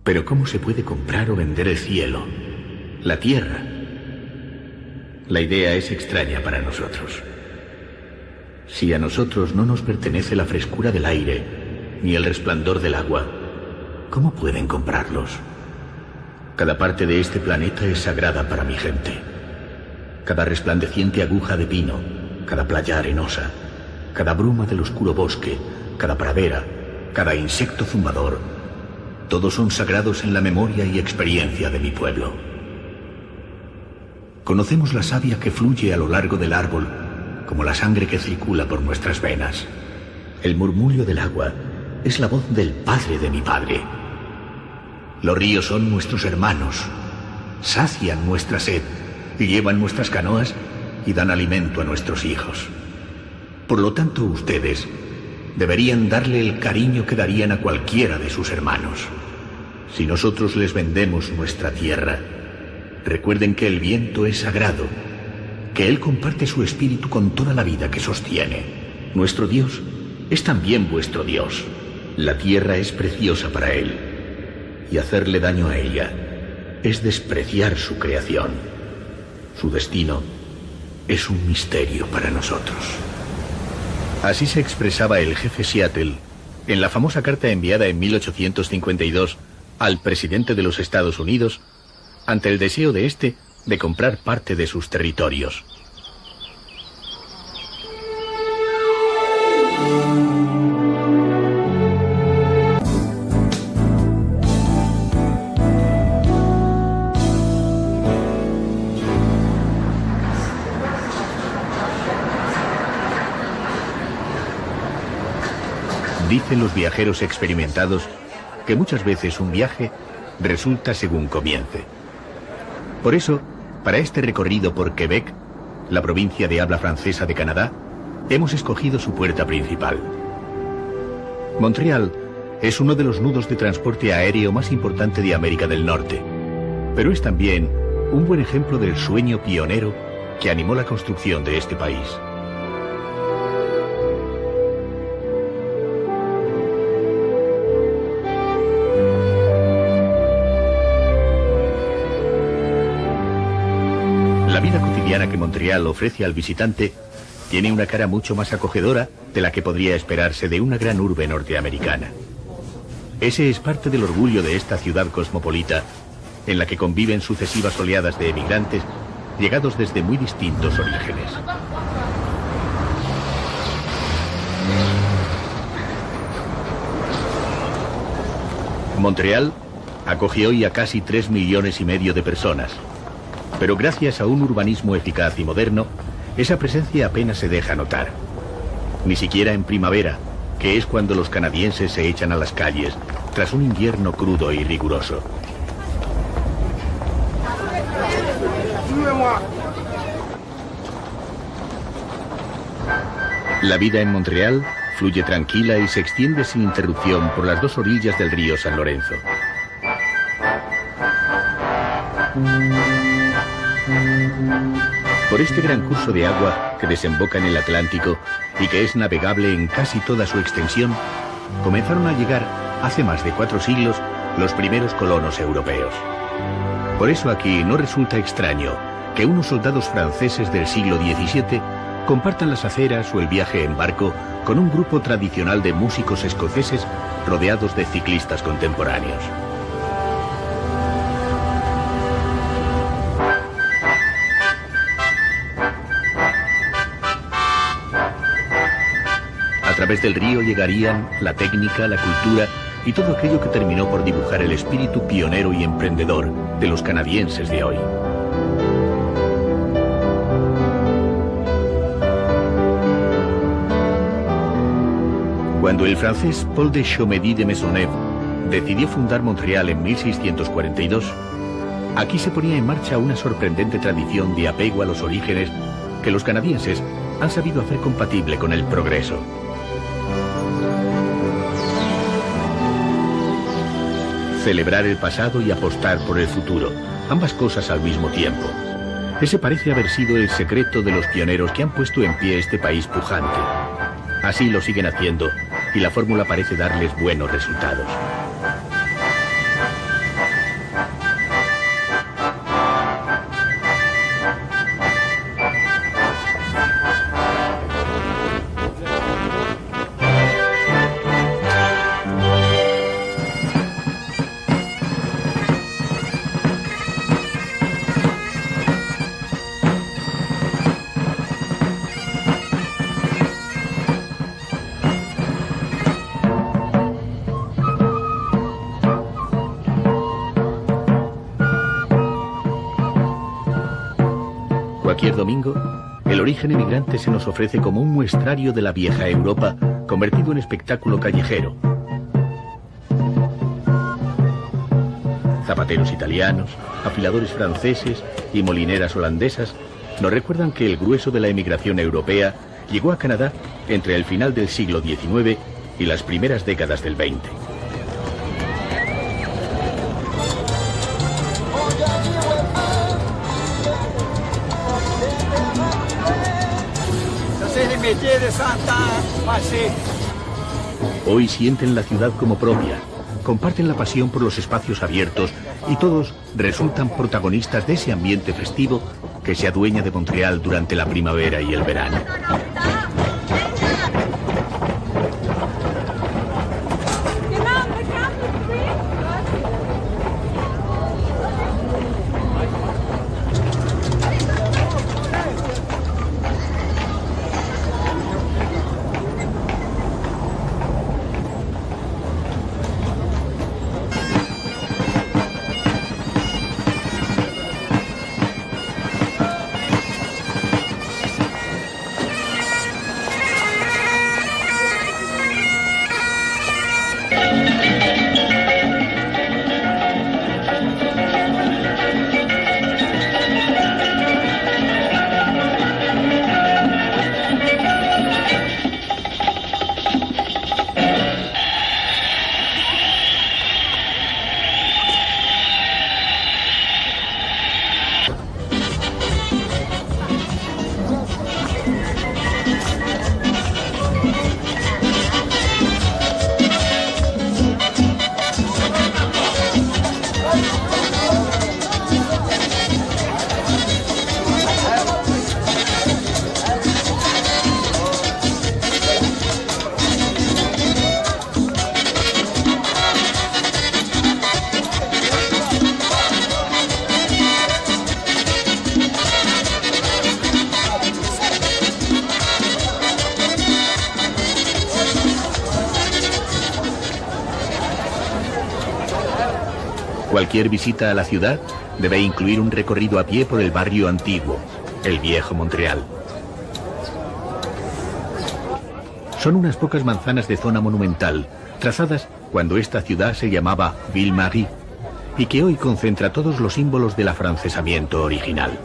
Pero ¿cómo se puede comprar o vender el cielo, la tierra? La idea es extraña para nosotros. Si a nosotros no nos pertenece la frescura del aire ni el resplandor del agua, ¿cómo pueden comprarlos? Cada parte de este planeta es sagrada para mi gente. Cada resplandeciente aguja de pino, cada playa arenosa, cada bruma del oscuro bosque, cada pradera, cada insecto zumbador, todos son sagrados en la memoria y experiencia de mi pueblo. Conocemos la savia que fluye a lo largo del árbol, como la sangre que circula por nuestras venas. El murmullo del agua es la voz del padre de mi padre. Los ríos son nuestros hermanos, sacian nuestra sed y llevan nuestras canoas y dan alimento a nuestros hijos. Por lo tanto, ustedes deberían darle el cariño que darían a cualquiera de sus hermanos. Si nosotros les vendemos nuestra tierra, recuerden que el viento es sagrado, que él comparte su espíritu con toda la vida que sostiene. Nuestro Dios es también vuestro Dios. La tierra es preciosa para él, y hacerle daño a ella es despreciar su creación. Su destino es un misterio para nosotros. Así se expresaba el jefe Seattle en la famosa carta enviada en 1852 al presidente de los Estados Unidos ante el deseo de este de comprar parte de sus territorios. Dicen los viajeros experimentados que muchas veces un viaje resulta según comience. Por eso, para este recorrido por Quebec, la provincia de habla francesa de Canadá, hemos escogido su puerta principal. Montreal es uno de los nudos de transporte aéreo más importante de América del Norte, pero es también un buen ejemplo del sueño pionero que animó la construcción de este país. La vida cotidiana que Montreal ofrece al visitante tiene una cara mucho más acogedora de la que podría esperarse de una gran urbe norteamericana. Ese es parte del orgullo de esta ciudad cosmopolita, en la que conviven sucesivas oleadas de emigrantes llegados desde muy distintos orígenes. Montreal acoge hoy a casi 3,5 millones de personas. Pero gracias a un urbanismo eficaz y moderno, esa presencia apenas se deja notar. Ni siquiera en primavera, que es cuando los canadienses se echan a las calles, tras un invierno crudo y riguroso. La vida en Montreal fluye tranquila y se extiende sin interrupción por las dos orillas del río San Lorenzo. Por este gran curso de agua que desemboca en el Atlántico y que es navegable en casi toda su extensión, comenzaron a llegar hace más de 4 siglos los primeros colonos europeos. Por eso aquí no resulta extraño que unos soldados franceses del siglo XVII compartan las aceras o el viaje en barco con un grupo tradicional de músicos escoceses rodeados de ciclistas contemporáneos. A través del río llegarían la técnica, la cultura y todo aquello que terminó por dibujar el espíritu pionero y emprendedor de los canadienses de hoy. Cuando el francés Paul de Chomedy de Maisonneuve decidió fundar Montreal en 1642, aquí se ponía en marcha una sorprendente tradición de apego a los orígenes que los canadienses han sabido hacer compatible con el progreso. Celebrar el pasado y apostar por el futuro, ambas cosas al mismo tiempo. Ese parece haber sido el secreto de los pioneros que han puesto en pie este país pujante. Así lo siguen haciendo y la fórmula parece darles buenos resultados. Cualquier domingo, el origen emigrante se nos ofrece como un muestrario de la vieja Europa convertido en espectáculo callejero. Zapateros italianos, afiladores franceses y molineras holandesas nos recuerdan que el grueso de la emigración europea llegó a Canadá entre el final del siglo XIX y las primeras décadas del XX. Hoy sienten la ciudad como propia, comparten la pasión por los espacios abiertos y todos resultan protagonistas de ese ambiente festivo que se adueña de Montreal durante la primavera y el verano. Cualquier visita a la ciudad debe incluir un recorrido a pie por el barrio antiguo, el viejo Montreal. Son unas pocas manzanas de zona monumental, trazadas cuando esta ciudad se llamaba Ville-Marie, y que hoy concentra todos los símbolos del afrancesamiento original.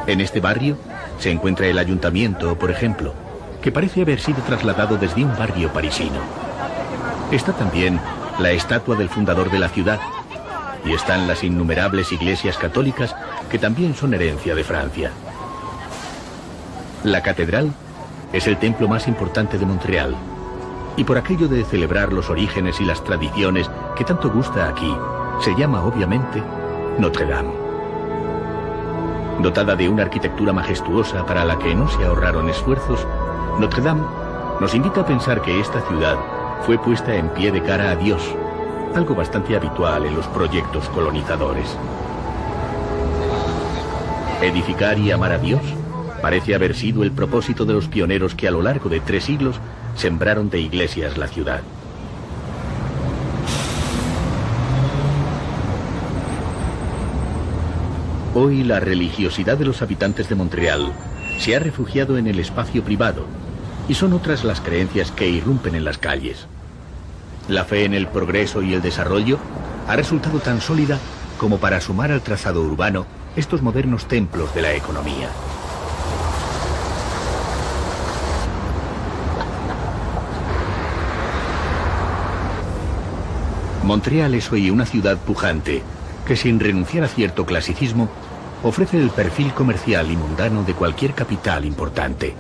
En este barrio se encuentra el ayuntamiento, por ejemplo, que parece haber sido trasladado desde un barrio parisino. Está también la estatua del fundador de la ciudad, y están las innumerables iglesias católicas que también son herencia de Francia. La catedral es el templo más importante de Montreal, y por aquello de celebrar los orígenes y las tradiciones que tanto gusta aquí, se llama obviamente Notre Dame. Dotada de una arquitectura majestuosa para la que no se ahorraron esfuerzos, Notre Dame nos invita a pensar que esta ciudad fue puesta en pie de cara a Dios, algo bastante habitual en los proyectos colonizadores. Edificar y amar a Dios parece haber sido el propósito de los pioneros que a lo largo de 3 siglos sembraron de iglesias la ciudad. Hoy la religiosidad de los habitantes de Montreal se ha refugiado en el espacio privado, y son otras las creencias que irrumpen en las calles. La fe en el progreso y el desarrollo ha resultado tan sólida como para sumar al trazado urbano estos modernos templos de la economía. Montreal es hoy una ciudad pujante que, sin renunciar a cierto clasicismo, ofrece el perfil comercial y mundano de cualquier capital importante.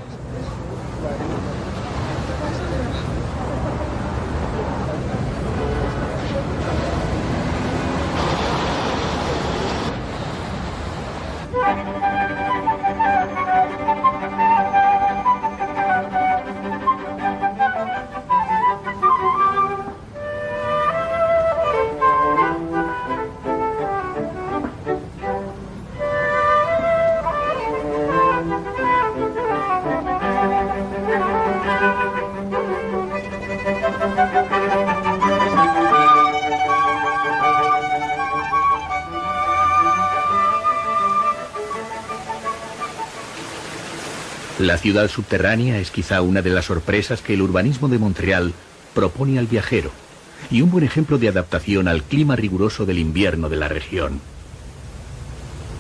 La ciudad subterránea es quizá una de las sorpresas que el urbanismo de Montreal propone al viajero, y un buen ejemplo de adaptación al clima riguroso del invierno de la región.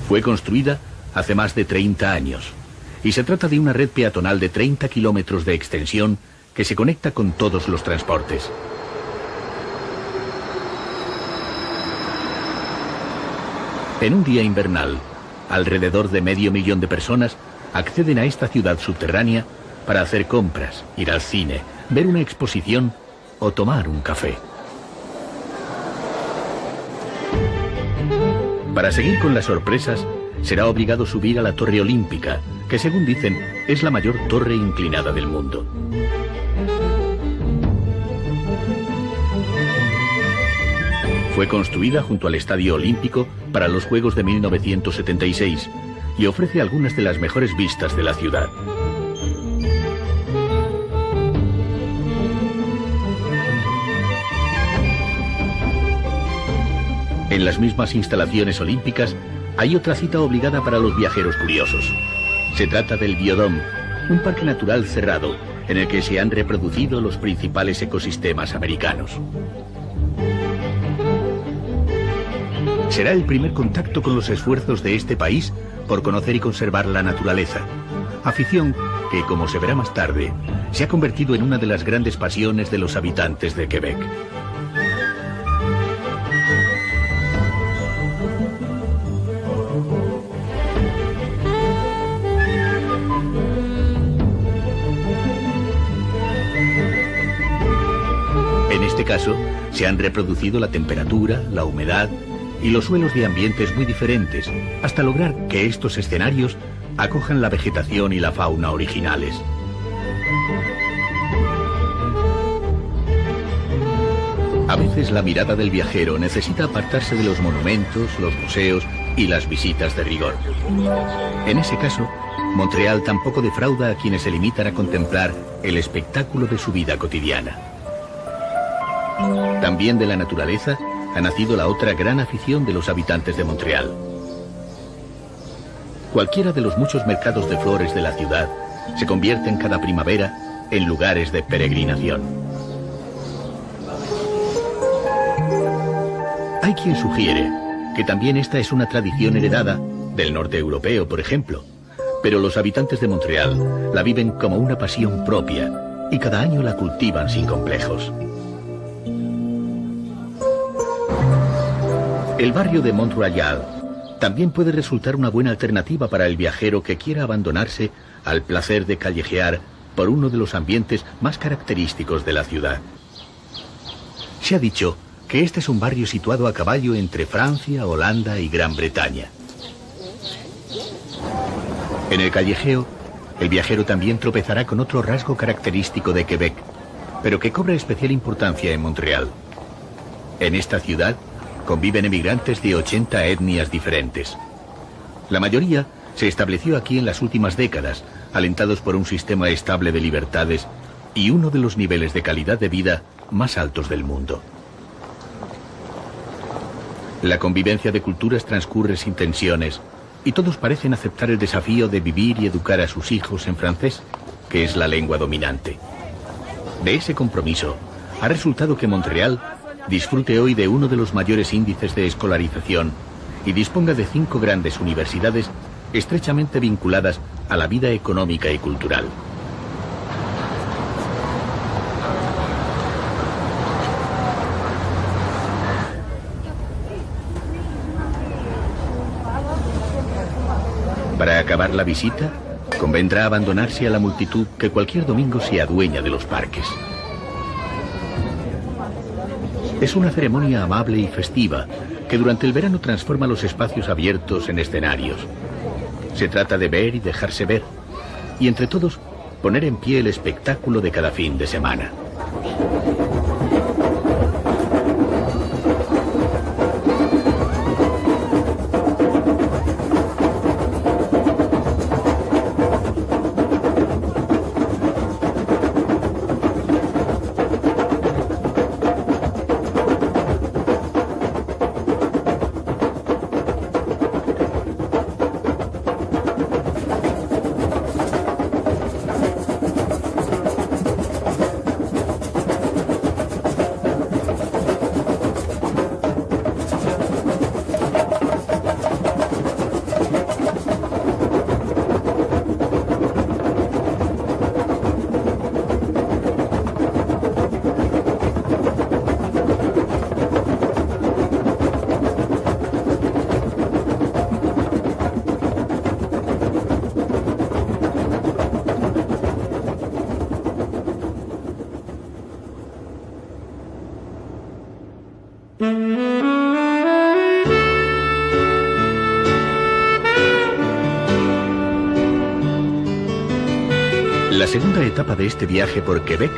Fue construida hace más de 30 años, y se trata de una red peatonal de 30 kilómetros de extensión que se conecta con todos los transportes. En un día invernal, alrededor de 500.000 de personas acceden a esta ciudad subterránea para hacer compras, ir al cine, ver una exposición o tomar un café. Para seguir con las sorpresas, será obligado subir a la Torre Olímpica, que según dicen es la mayor torre inclinada del mundo. Fue construida junto al Estadio Olímpico para los Juegos de 1976 y ofrece algunas de las mejores vistas de la ciudad. En las mismas instalaciones olímpicas hay otra cita obligada para los viajeros curiosos. Se trata del Biodome, un parque natural cerrado en el que se han reproducido los principales ecosistemas americanos. Será el primer contacto con los esfuerzos de este país por conocer y conservar la naturaleza, afición que, como se verá más tarde, se ha convertido en una de las grandes pasiones de los habitantes de Quebec. En este caso, se han reproducido la temperatura, la humedad y los suelos de ambientes muy diferentes, hasta lograr que estos escenarios acojan la vegetación y la fauna originales. A veces la mirada del viajero necesita apartarse de los monumentos, los museos y las visitas de rigor. En ese caso, Montreal tampoco defrauda a quienes se limitan a contemplar el espectáculo de su vida cotidiana. También de la naturaleza ha nacido la otra gran afición de los habitantes de Montreal. Cualquiera de los muchos mercados de flores de la ciudad se convierte en cada primavera en lugares de peregrinación. Hay quien sugiere que también esta es una tradición heredada del norte europeo, por ejemplo, pero los habitantes de Montreal la viven como una pasión propia y cada año la cultivan sin complejos. El barrio de Mont-Royal también puede resultar una buena alternativa para el viajero que quiera abandonarse al placer de callejear por uno de los ambientes más característicos de la ciudad. Se ha dicho que este es un barrio situado a caballo entre Francia, Holanda y Gran Bretaña. En el callejeo, el viajero también tropezará con otro rasgo característico de Quebec, pero que cobra especial importancia en Montreal. En esta ciudad conviven emigrantes de 80 etnias diferentes. La mayoría se estableció aquí en las últimas décadas, alentados por un sistema estable de libertades y uno de los niveles de calidad de vida más altos del mundo. La convivencia de culturas transcurre sin tensiones y todos parecen aceptar el desafío de vivir y educar a sus hijos en francés, que es la lengua dominante. De ese compromiso ha resultado que Montreal disfrute hoy de uno de los mayores índices de escolarización y disponga de 5 grandes universidades estrechamente vinculadas a la vida económica y cultural. Para acabar la visita, convendrá abandonarse a la multitud que cualquier domingo se adueña de los parques. Es una ceremonia amable y festiva que durante el verano transforma los espacios abiertos en escenarios. Se trata de ver y dejarse ver, y entre todos poner en pie el espectáculo de cada fin de semana. La segunda etapa de este viaje por Quebec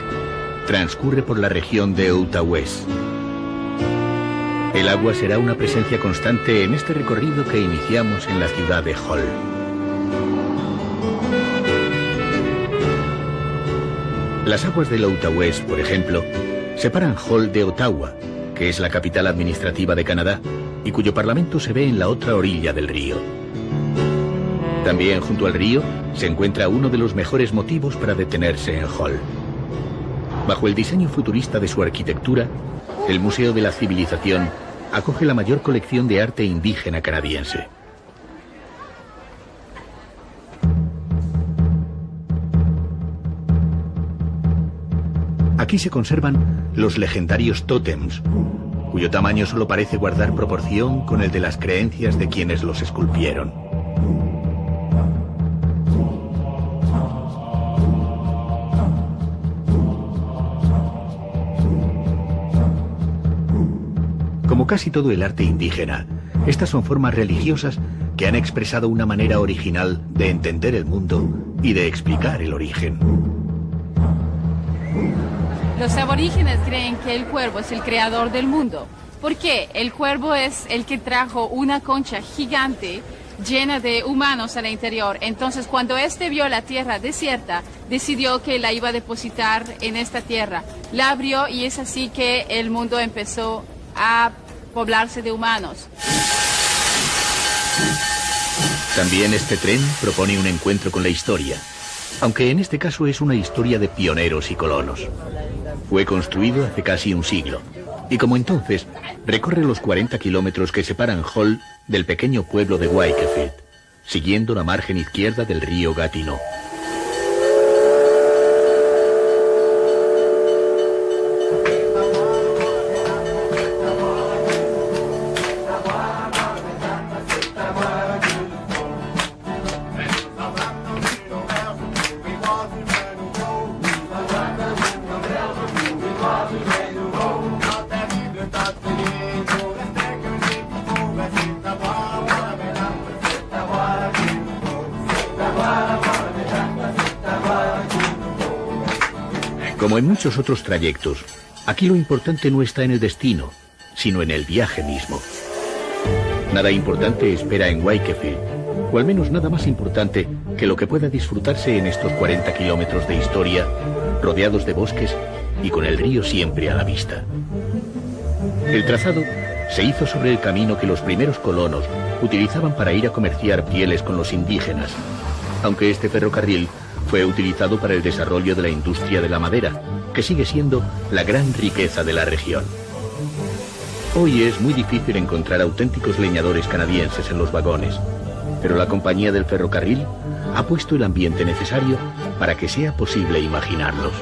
transcurre por la región de Outaouais. El agua será una presencia constante en este recorrido que iniciamos en la ciudad de Hull. Las aguas del Outaouais, por ejemplo, separan Hull de Ottawa, que es la capital administrativa de Canadá y cuyo parlamento se ve en la otra orilla del río. También junto al río se encuentra uno de los mejores motivos para detenerse en Hull. Bajo el diseño futurista de su arquitectura, el Museo de la Civilización acoge la mayor colección de arte indígena canadiense. Aquí se conservan los legendarios tótems, cuyo tamaño solo parece guardar proporción con el de las creencias de quienes los esculpieron. Como casi todo el arte indígena, estas son formas religiosas que han expresado una manera original de entender el mundo y de explicar el origen. Los aborígenes creen que el cuervo es el creador del mundo. ¿Por qué? El cuervo es el que trajo una concha gigante llena de humanos al interior. Entonces, cuando este vio la tierra desierta, decidió que la iba a depositar en esta tierra. La abrió y es así que el mundo empezó a poblarse de humanos. También este tren propone un encuentro con la historia, aunque en este caso es una historia de pioneros y colonos. Fue construido hace casi un siglo, y como entonces, recorre los 40 kilómetros que separan Hull del pequeño pueblo de Wakefield, siguiendo la margen izquierda del río Gatineau. Como en muchos otros trayectos, aquí lo importante no está en el destino, sino en el viaje mismo. Nada importante espera en Wakefield, o al menos nada más importante que lo que pueda disfrutarse en estos 40 kilómetros de historia, rodeados de bosques y con el río siempre a la vista. El trazado se hizo sobre el camino que los primeros colonos utilizaban para ir a comerciar pieles con los indígenas, aunque este ferrocarril fue utilizado para el desarrollo de la industria de la madera, que sigue siendo la gran riqueza de la región. Hoy es muy difícil encontrar auténticos leñadores canadienses en los vagones, pero la compañía del ferrocarril ha puesto el ambiente necesario para que sea posible imaginarlos.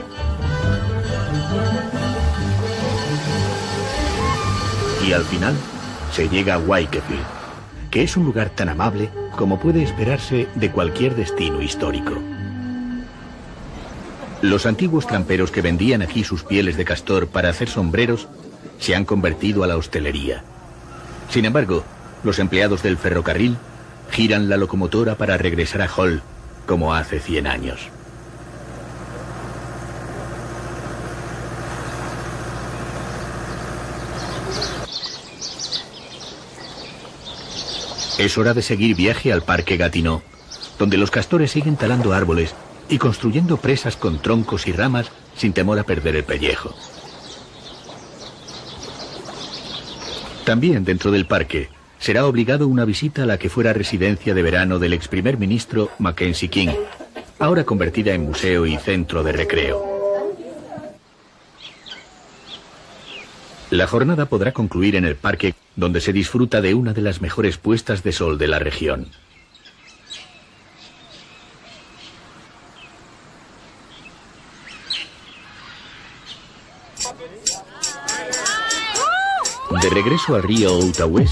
Y al final se llega a Wakefield, que es un lugar tan amable como puede esperarse de cualquier destino histórico. Los antiguos tramperos que vendían aquí sus pieles de castor para hacer sombreros se han convertido a la hostelería. Sin embargo, los empleados del ferrocarril giran la locomotora para regresar a Hull como hace 100 años. Es hora de seguir viaje al Parque Gatineau, donde los castores siguen talando árboles y construyendo presas con troncos y ramas sin temor a perder el pellejo. También dentro del parque será obligado una visita a la que fuera residencia de verano del ex primer ministro Mackenzie King, ahora convertida en museo y centro de recreo. La jornada podrá concluir en el parque, donde se disfruta de una de las mejores puestas de sol de la región. De regreso al río Outaouais,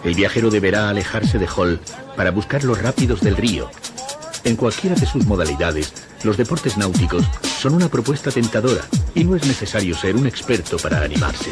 el viajero deberá alejarse de Hull para buscar los rápidos del río. En cualquiera de sus modalidades, los deportes náuticos son una propuesta tentadora y no es necesario ser un experto para animarse.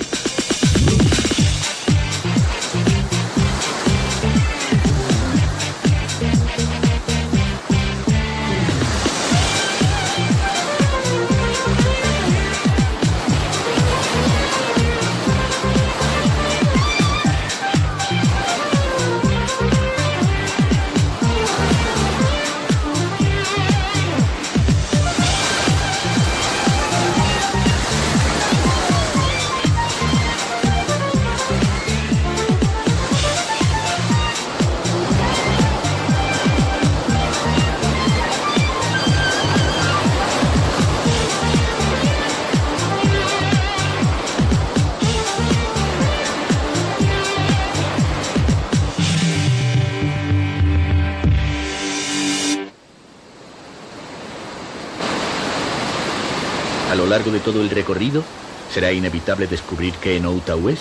largo de todo el recorrido, será inevitable descubrir que en Outaouais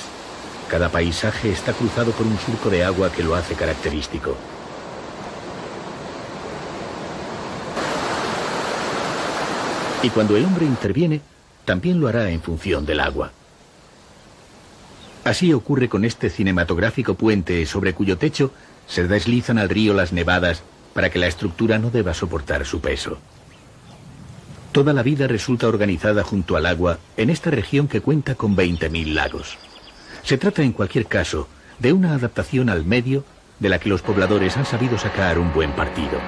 cada paisaje está cruzado por un surco de agua que lo hace característico. Y cuando el hombre interviene, también lo hará en función del agua. Así ocurre con este cinematográfico puente sobre cuyo techo se deslizan al río las nevadas para que la estructura no deba soportar su peso. Toda la vida resulta organizada junto al agua en esta región que cuenta con 20.000 lagos. Se trata en cualquier caso de una adaptación al medio de la que los pobladores han sabido sacar un buen partido.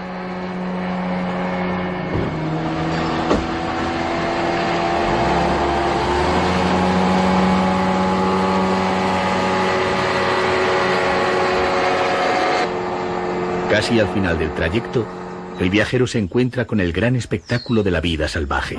Casi al final del trayecto, el viajero se encuentra con el gran espectáculo de la vida salvaje.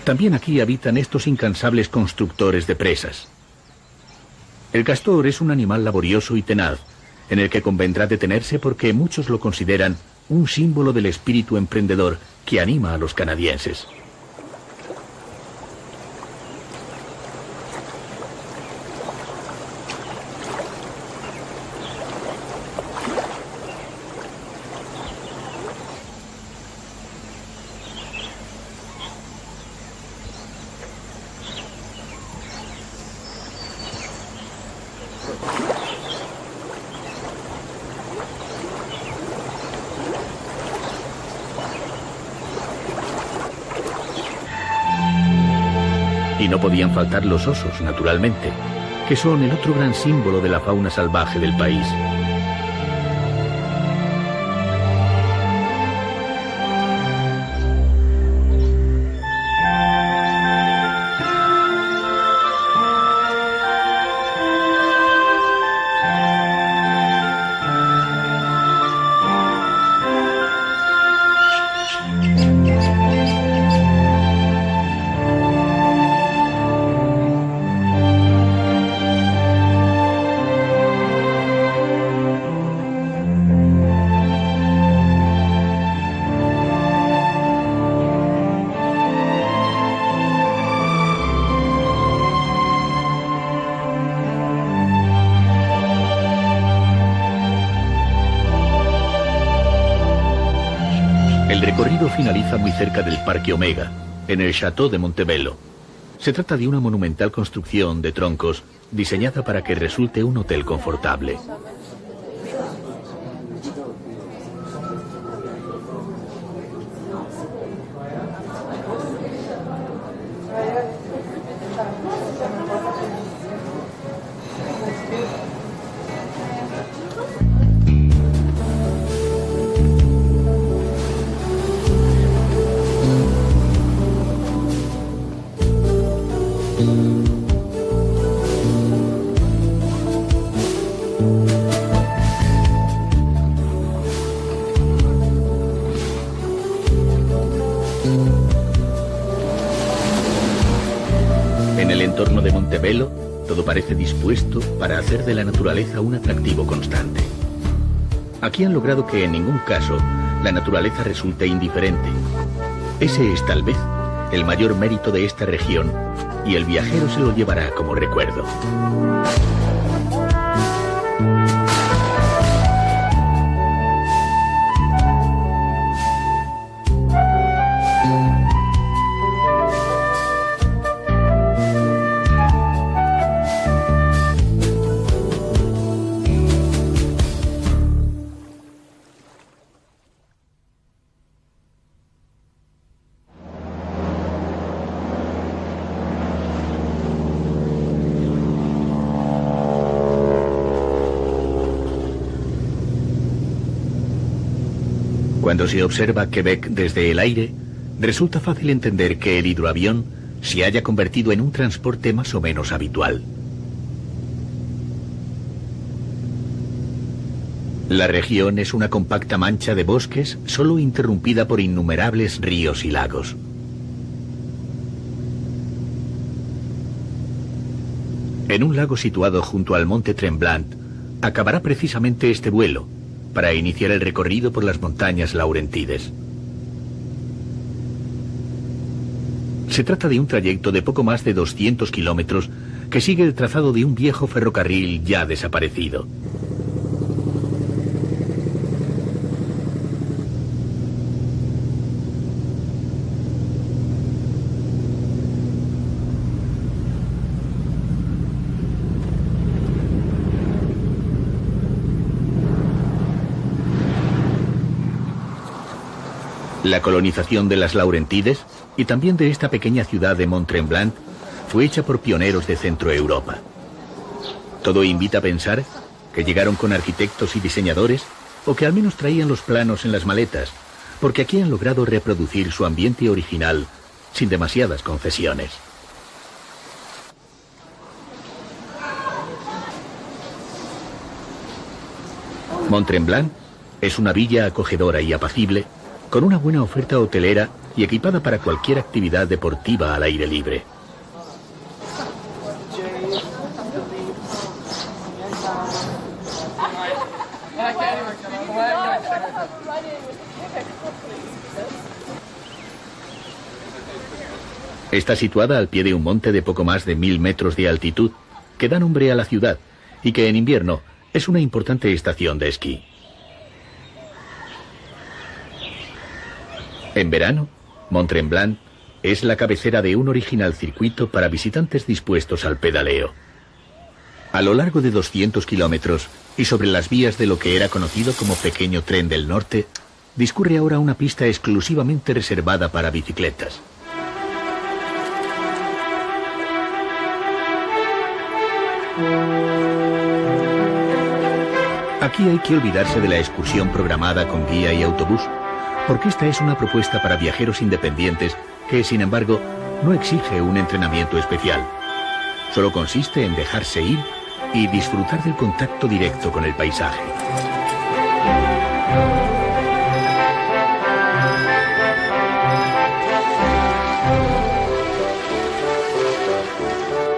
También aquí habitan estos incansables constructores de presas. El castor es un animal laborioso y tenaz, en el que convendrá detenerse porque muchos lo consideran un símbolo del espíritu emprendedor que anima a los canadienses. Y no podían faltar los osos, naturalmente, que son el otro gran símbolo de la fauna salvaje del país. El recorrido finaliza muy cerca del Parque Omega, en el Château de Montebello. Se trata de una monumental construcción de troncos diseñada para que resulte un hotel confortable. En el entorno de Montebello, todo parece dispuesto para hacer de la naturaleza un atractivo constante. Aquí han logrado que en ningún caso la naturaleza resulte indiferente. Ese es tal vez el mayor mérito de esta región y el viajero se lo llevará como recuerdo. Cuando se observa Quebec desde el aire, resulta fácil entender que el hidroavión se haya convertido en un transporte más o menos habitual. La región es una compacta mancha de bosques, solo interrumpida por innumerables ríos y lagos. En un lago situado junto al monte Tremblant, acabará precisamente este vuelo, para iniciar el recorrido por las montañas Laurentides. Se trata de un trayecto de poco más de 200 kilómetros que sigue el trazado de un viejo ferrocarril ya desaparecido. La colonización de las Laurentides y también de esta pequeña ciudad de Mont-Tremblant fue hecha por pioneros de Centro Europa. Todo invita a pensar que llegaron con arquitectos y diseñadores o que al menos traían los planos en las maletas, porque aquí han logrado reproducir su ambiente original sin demasiadas concesiones. Mont-Tremblant es una villa acogedora y apacible, con una buena oferta hotelera y equipada para cualquier actividad deportiva al aire libre. Está situada al pie de un monte de poco más de 1000 metros de altitud, que da nombre a la ciudad y que en invierno es una importante estación de esquí. En verano, Mont-Tremblant es la cabecera de un original circuito para visitantes dispuestos al pedaleo. A lo largo de 200 kilómetros y sobre las vías de lo que era conocido como Pequeño Tren del Norte, discurre ahora una pista exclusivamente reservada para bicicletas. Aquí hay que olvidarse de la excursión programada con guía y autobús, porque esta es una propuesta para viajeros independientes que, sin embargo, no exige un entrenamiento especial. Solo consiste en dejarse ir y disfrutar del contacto directo con el paisaje.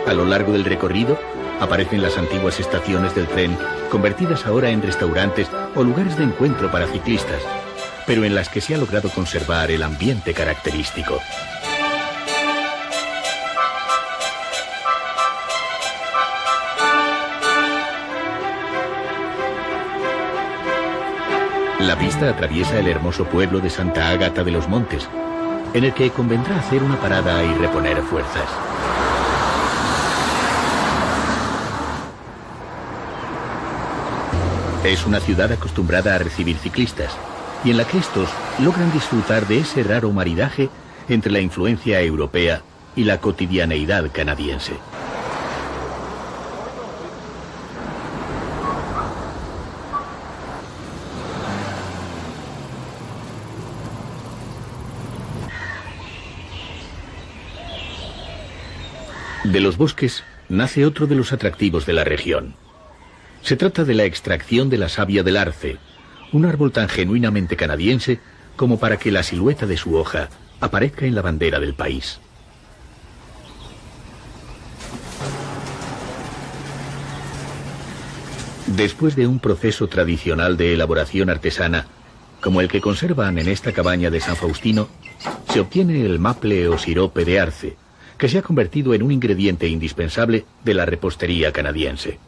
A lo largo del recorrido aparecen las antiguas estaciones del tren, convertidas ahora en restaurantes o lugares de encuentro para ciclistas, pero en las que se ha logrado conservar el ambiente característico. La pista atraviesa el hermoso pueblo de Santa Ágata de los Montes, en el que convendrá hacer una parada y reponer fuerzas. Es una ciudad acostumbrada a recibir ciclistas, y en la que estos logran disfrutar de ese raro maridaje entre la influencia europea y la cotidianeidad canadiense. De los bosques nace otro de los atractivos de la región. Se trata de la extracción de la savia del arce, un árbol tan genuinamente canadiense como para que la silueta de su hoja aparezca en la bandera del país. Después de un proceso tradicional de elaboración artesana, como el que conservan en esta cabaña de San Faustino, se obtiene el maple o sirope de arce, que se ha convertido en un ingrediente indispensable de la repostería canadiense.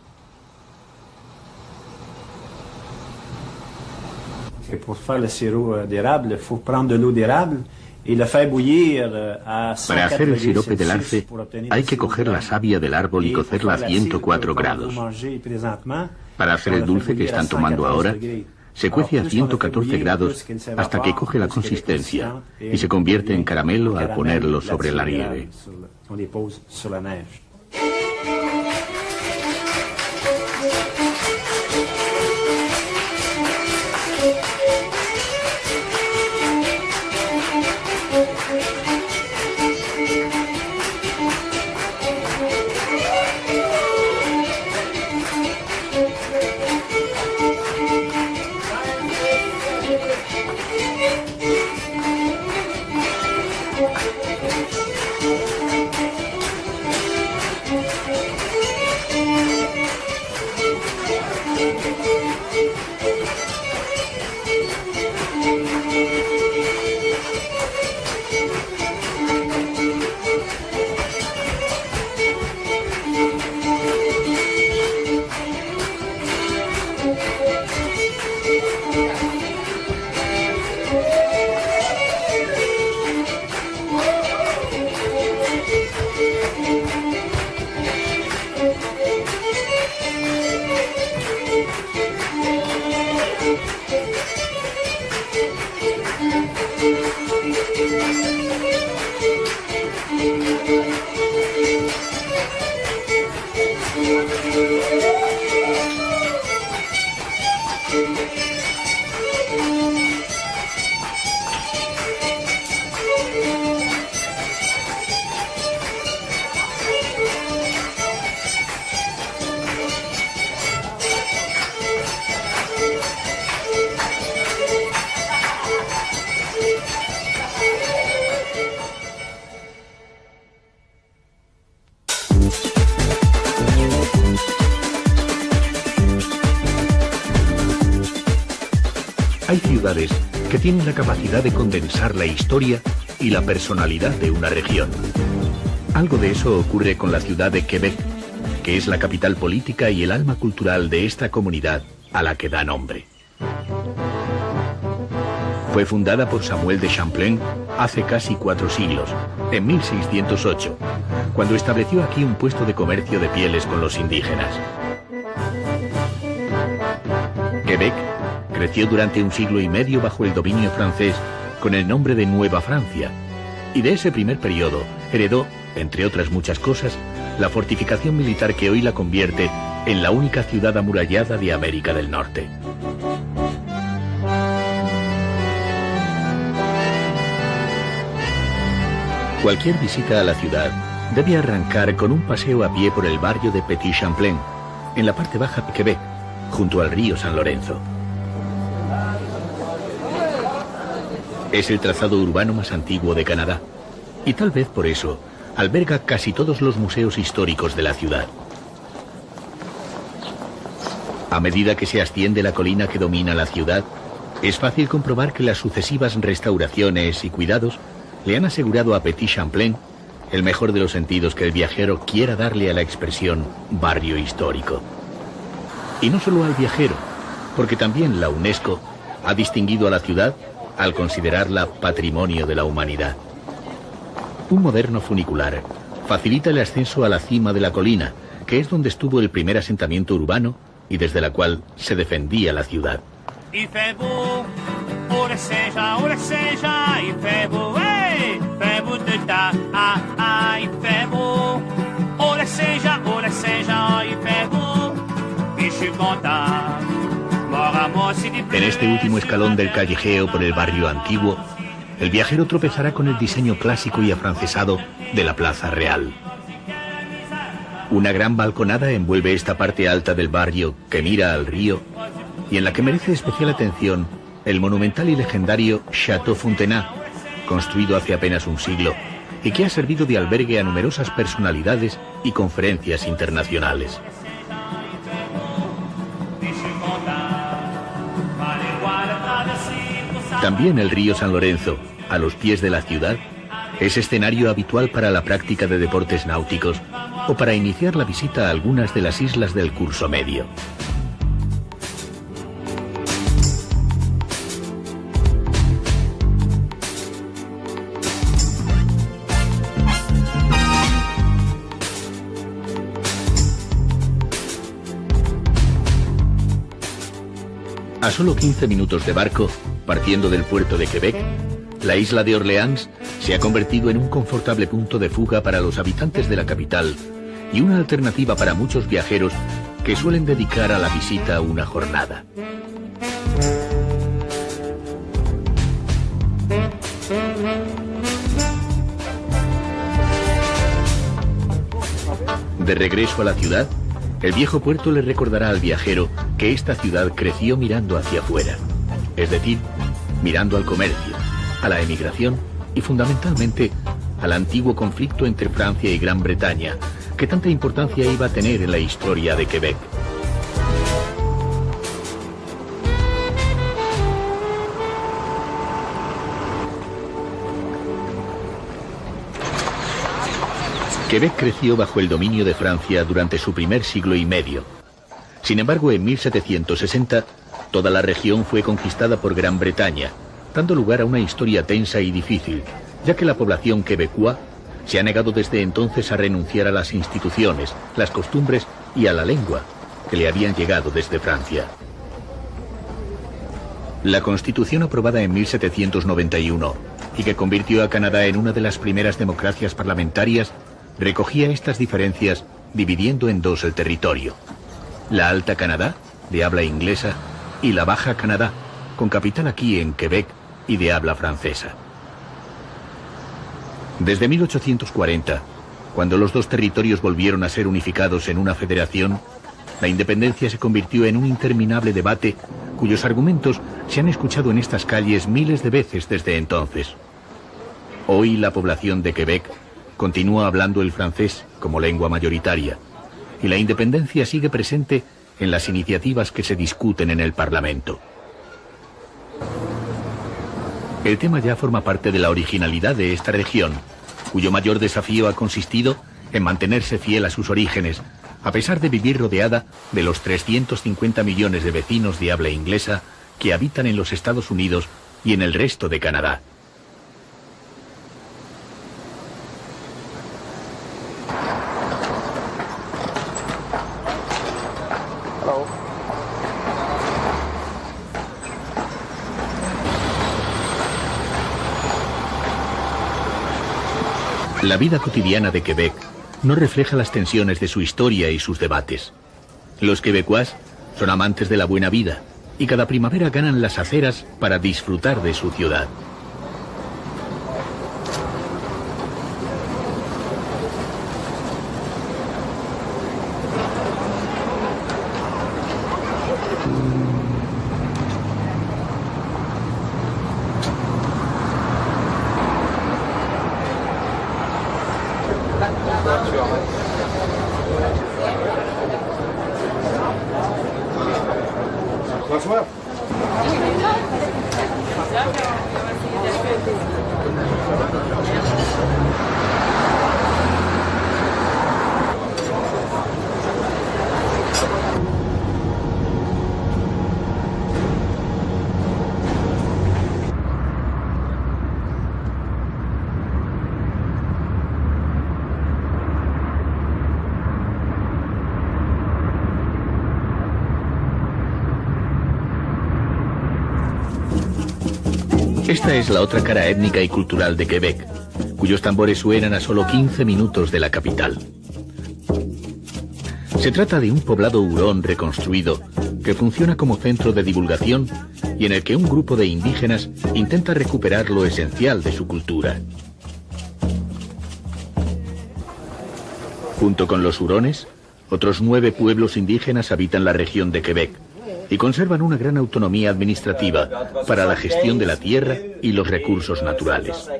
Pour faire le sirop d'érable, il faut prendre de l'eau d'érable y la faire bouillir a 104 Para hacer el sirope del grados arce, hay que coger la savia del árbol y cocerla a 104 grados. Para hacer el dulce que están tomando ahora, se cuece a 114 grados hasta que coge la consistencia y se convierte en caramelo al ponerlo sobre la nieve. Hay ciudades que tienen la capacidad de condensar la historia y la personalidad de una región. Algo de eso ocurre con la ciudad de Quebec, que es la capital política y el alma cultural de esta comunidad a la que da nombre. Fue fundada por Samuel de Champlain hace casi 4 siglos, en 1608, cuando estableció aquí un puesto de comercio de pieles con los indígenas. Quebec creció durante 1 siglo y medio bajo el dominio francés con el nombre de Nueva Francia, y de ese primer periodo heredó, entre otras muchas cosas, la fortificación militar que hoy la convierte en la única ciudad amurallada de América del Norte. Cualquier visita a la ciudad debe arrancar con un paseo a pie por el barrio de Petit Champlain, en la parte baja de Quebec, junto al río San Lorenzo. Es el trazado urbano más antiguo de Canadá, y tal vez por eso alberga casi todos los museos históricos de la ciudad. A medida que se asciende la colina que domina la ciudad, es fácil comprobar que las sucesivas restauraciones y cuidados le han asegurado a Petit Champlain el mejor de los sentidos que el viajero quiera darle a la expresión barrio histórico. Y no solo al viajero, porque también la UNESCO ha distinguido a la ciudad al considerarla patrimonio de la humanidad. Un moderno funicular facilita el ascenso a la cima de la colina, que es donde estuvo el primer asentamiento urbano y desde la cual se defendía la ciudad. En este último escalón del callejeo por el barrio antiguo, el viajero tropezará con el diseño clásico y afrancesado de la Plaza Real. Una gran balconada envuelve esta parte alta del barrio que mira al río y en la que merece especial atención el monumental y legendario Château Frontenac, construido hace apenas un siglo y que ha servido de albergue a numerosas personalidades y conferencias internacionales. También el río San Lorenzo, a los pies de la ciudad, es escenario habitual para la práctica de deportes náuticos o para iniciar la visita a algunas de las islas del curso medio. A solo 15 minutos de barco, partiendo del puerto de Quebec, la isla de Orleans se ha convertido en un confortable punto de fuga para los habitantes de la capital y una alternativa para muchos viajeros que suelen dedicar a la visita una jornada. De regreso a la ciudad, el viejo puerto le recordará al viajero que esta ciudad creció mirando hacia afuera, es decir, mirando al comercio, a la emigración y fundamentalmente al antiguo conflicto entre Francia y Gran Bretaña, que tanta importancia iba a tener en la historia de Quebec. Quebec creció bajo el dominio de Francia durante su primer siglo y medio. Sin embargo, en 1760, toda la región fue conquistada por Gran Bretaña, dando lugar a una historia tensa y difícil, ya que la población quebecois se ha negado desde entonces a renunciar a las instituciones, las costumbres y a la lengua que le habían llegado desde Francia. La Constitución aprobada en 1791 y que convirtió a Canadá en una de las primeras democracias parlamentarias recogía estas diferencias dividiendo en dos el territorio: la Alta Canadá, de habla inglesa, y la Baja Canadá, con capital aquí en Quebec y de habla francesa. Desde 1840, cuando los dos territorios volvieron a ser unificados en una federación, la independencia se convirtió en un interminable debate cuyos argumentos se han escuchado en estas calles miles de veces desde entonces. Hoy la población de Quebec continúa hablando el francés como lengua mayoritaria, y la independencia sigue presente en las iniciativas que se discuten en el Parlamento. El tema ya forma parte de la originalidad de esta región, cuyo mayor desafío ha consistido en mantenerse fiel a sus orígenes, a pesar de vivir rodeada de los 350 millones de vecinos de habla inglesa que habitan en los Estados Unidos y en el resto de Canadá. La vida cotidiana de Quebec no refleja las tensiones de su historia y sus debates. Los quebecois son amantes de la buena vida y cada primavera ganan las aceras para disfrutar de su ciudad. Esta es la otra cara étnica y cultural de Quebec, cuyos tambores suenan a solo 15 minutos de la capital. Se trata de un poblado hurón reconstruido que funciona como centro de divulgación y en el que un grupo de indígenas intenta recuperar lo esencial de su cultura. Junto con los hurones, otros 9 pueblos indígenas habitan la región de Quebec, y conservan una gran autonomía administrativa para la gestión de la tierra y los recursos naturales.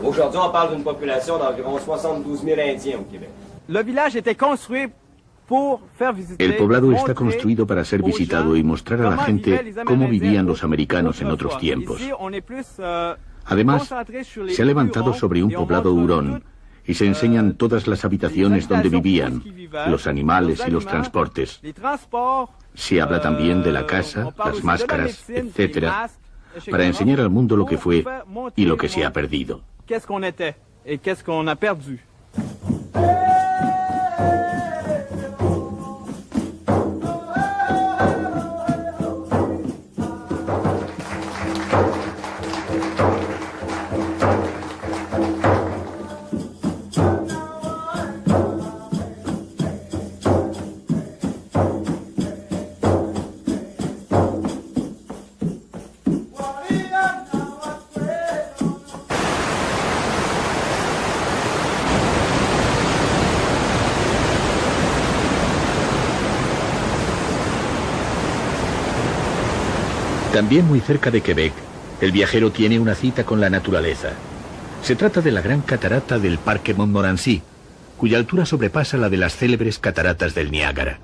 Aujourd'hui, on parle d'une population d'environ 72 000 Indiens au Québec. Le village était construit pour faire visiter. El poblado está construido para ser visitado y mostrar a la gente cómo vivían los americanos en otros tiempos. Además, se ha levantado sobre un poblado hurón y se enseñan todas las habitaciones donde vivían, los animales y los transportes. Se habla también de la casa, las máscaras, etc., para enseñar al mundo lo que fue y lo que se ha perdido. Qu'est-ce qu'on était et qu'est-ce qu'on a perdu. También muy cerca de Quebec, el viajero tiene una cita con la naturaleza. Se trata de la gran catarata del Parque Montmorency, cuya altura sobrepasa la de las célebres cataratas del Niágara.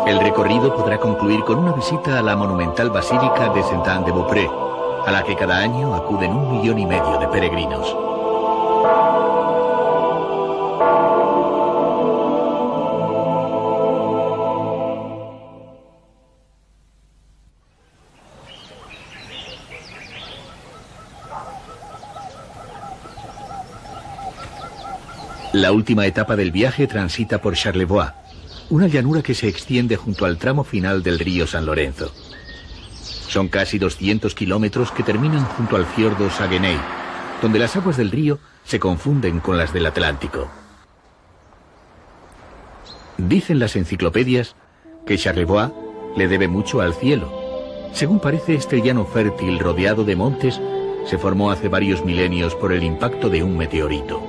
El recorrido podrá concluir con una visita a la monumental Basílica de Saint-Anne-de-Beaupré, a la que cada año acuden 1,5 millones de peregrinos. La última etapa del viaje transita por Charlevoix, una llanura que se extiende junto al tramo final del río San Lorenzo. Son casi 200 kilómetros que terminan junto al fiordo Saguenay, donde las aguas del río se confunden con las del Atlántico. Dicen las enciclopedias que Charlevoix le debe mucho al cielo. Según parece, este llano fértil rodeado de montes se formó hace varios milenios por el impacto de un meteorito.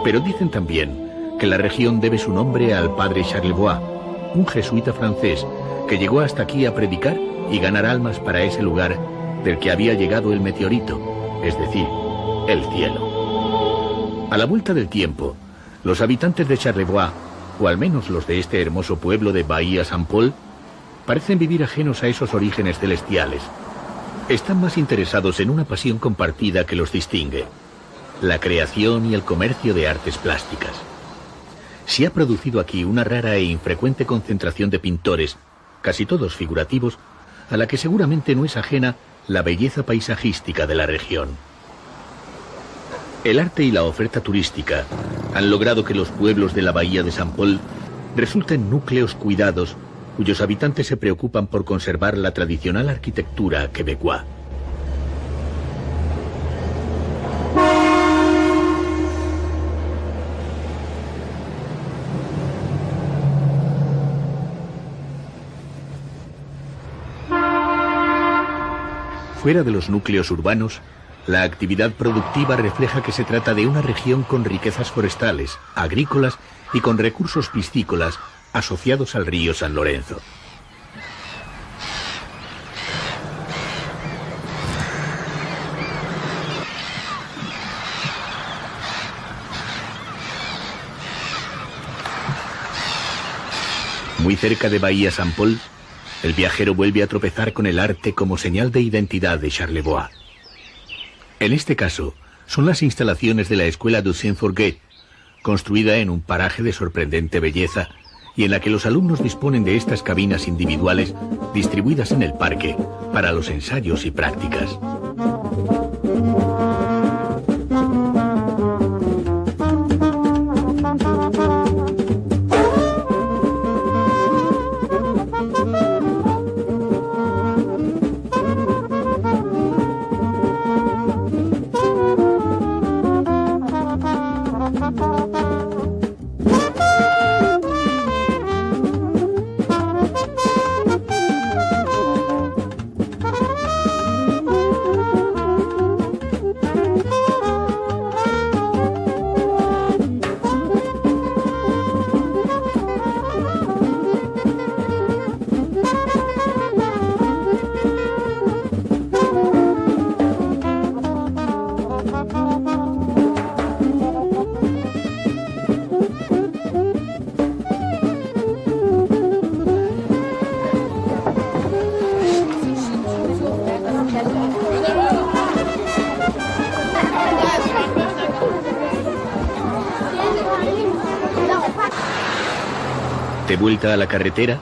Pero dicen también que la región debe su nombre al padre Charlevoix, un jesuita francés que llegó hasta aquí a predicar y ganar almas para ese lugar del que había llegado el meteorito, es decir, el cielo. A la vuelta del tiempo, los habitantes de Charlevoix, o al menos los de este hermoso pueblo de Bahía San Paul, parecen vivir ajenos a esos orígenes celestiales. Están más interesados en una pasión compartida que los distingue: la creación y el comercio de artes plásticas. Se ha producido aquí una rara e infrecuente concentración de pintores, casi todos figurativos, a la que seguramente no es ajena la belleza paisajística de la región. El arte y la oferta turística han logrado que los pueblos de la bahía de San Paul resulten núcleos cuidados, cuyos habitantes se preocupan por conservar la tradicional arquitectura quebecois. Fuera de los núcleos urbanos, la actividad productiva refleja que se trata de una región con riquezas forestales, agrícolas y con recursos piscícolas asociados al río San Lorenzo. Muy cerca de Bahía San Paul, el viajero vuelve a tropezar con el arte como señal de identidad de Charlevoix. En este caso, son las instalaciones de la escuela du Saint-Forget, construida en un paraje de sorprendente belleza y en la que los alumnos disponen de estas cabinas individuales distribuidas en el parque para los ensayos y prácticas. De vuelta a la carretera,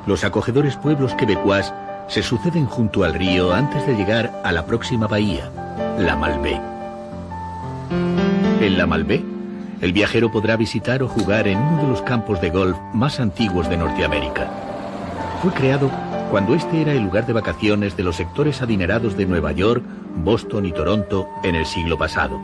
los acogedores pueblos quebecuás se suceden junto al río antes de llegar a la próxima bahía, La Malbaie. En La Malbaie, el viajero podrá visitar o jugar en uno de los campos de golf más antiguos de Norteamérica. Fue creado cuando este era el lugar de vacaciones de los sectores adinerados de Nueva York, Boston y Toronto en el siglo pasado.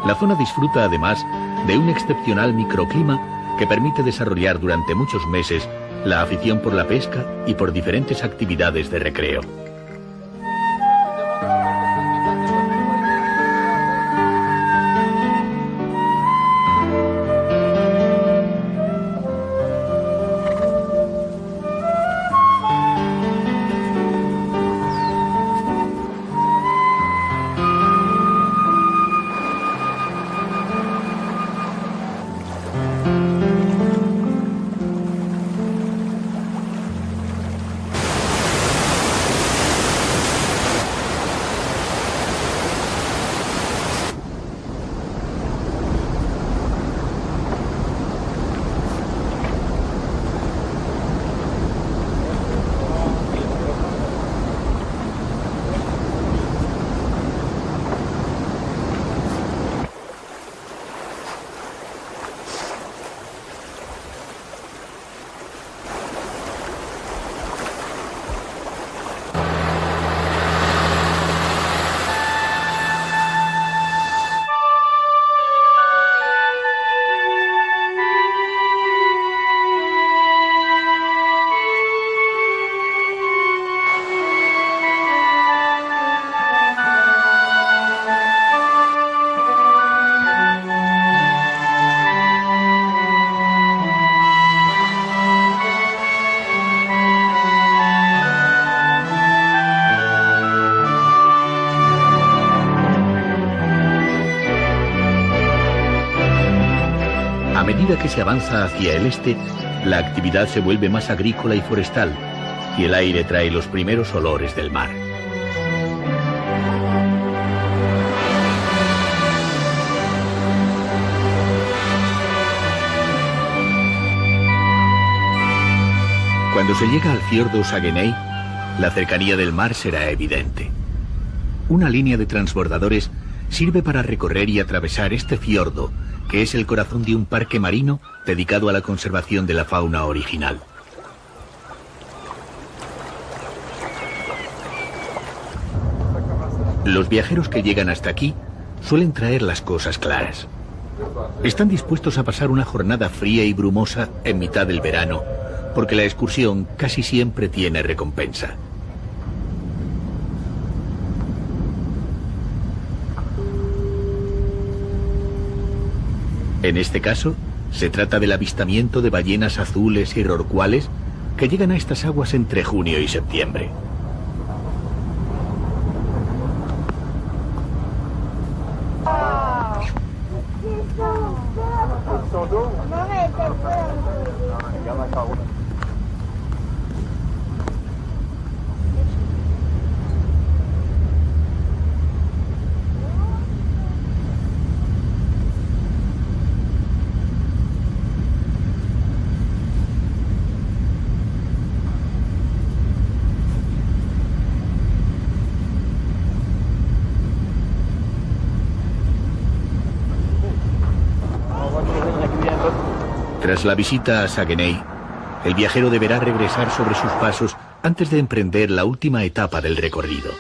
La zona disfruta además de un excepcional microclima que permite desarrollar durante muchos meses la afición por la pesca y por diferentes actividades de recreo. A medida que se avanza hacia el este, la actividad se vuelve más agrícola y forestal, y el aire trae los primeros olores del mar. Cuando se llega al fiordo Saguenay, la cercanía del mar será evidente. Una línea de transbordadores sirve para recorrer y atravesar este fiordo, que es el corazón de un parque marino dedicado a la conservación de la fauna original. Los viajeros que llegan hasta aquí suelen traer las cosas claras. Están dispuestos a pasar una jornada fría y brumosa en mitad del verano, porque la excursión casi siempre tiene recompensa. En este caso, se trata del avistamiento de ballenas azules y rorcuales que llegan a estas aguas entre junio y septiembre. Tras la visita a Saguenay, el viajero deberá regresar sobre sus pasos antes de emprender la última etapa del recorrido.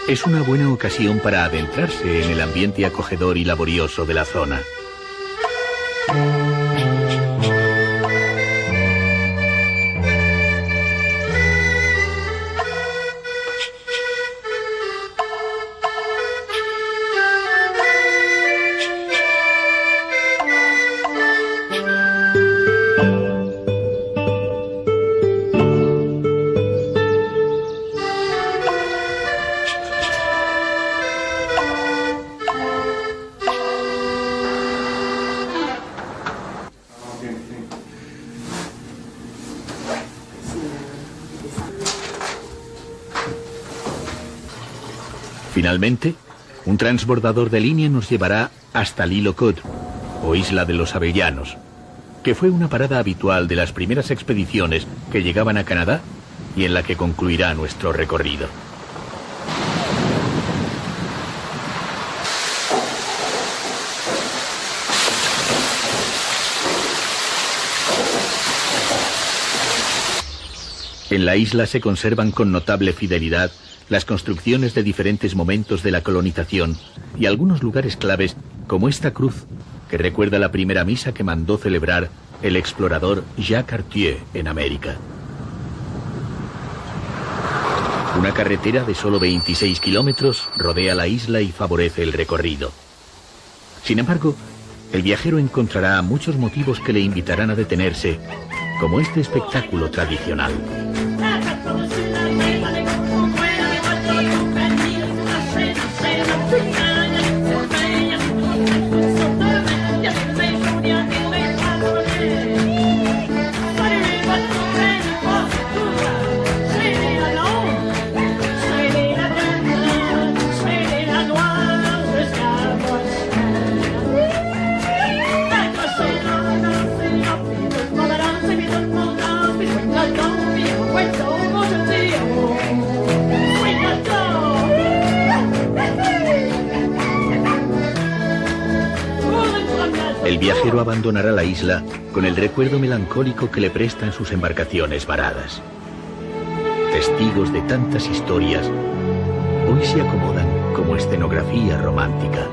Es una buena ocasión para adentrarse en el ambiente acogedor y laborioso de la zona. Finalmente, un transbordador de línea nos llevará hasta l'Île aux Coudres, o Isla de los Avellanos, que fue una parada habitual de las primeras expediciones que llegaban a Canadá y en la que concluirá nuestro recorrido. En la isla se conservan con notable fidelidad las construcciones de diferentes momentos de la colonización y algunos lugares claves como esta cruz que recuerda la primera misa que mandó celebrar el explorador Jacques Cartier en América. Una carretera de solo 26 kilómetros rodea la isla y favorece el recorrido. Sin embargo, el viajero encontrará muchos motivos que le invitarán a detenerse, como este espectáculo tradicional. El viajero abandonará la isla con el recuerdo melancólico que le prestan sus embarcaciones varadas. Testigos de tantas historias, hoy se acomodan como escenografía romántica.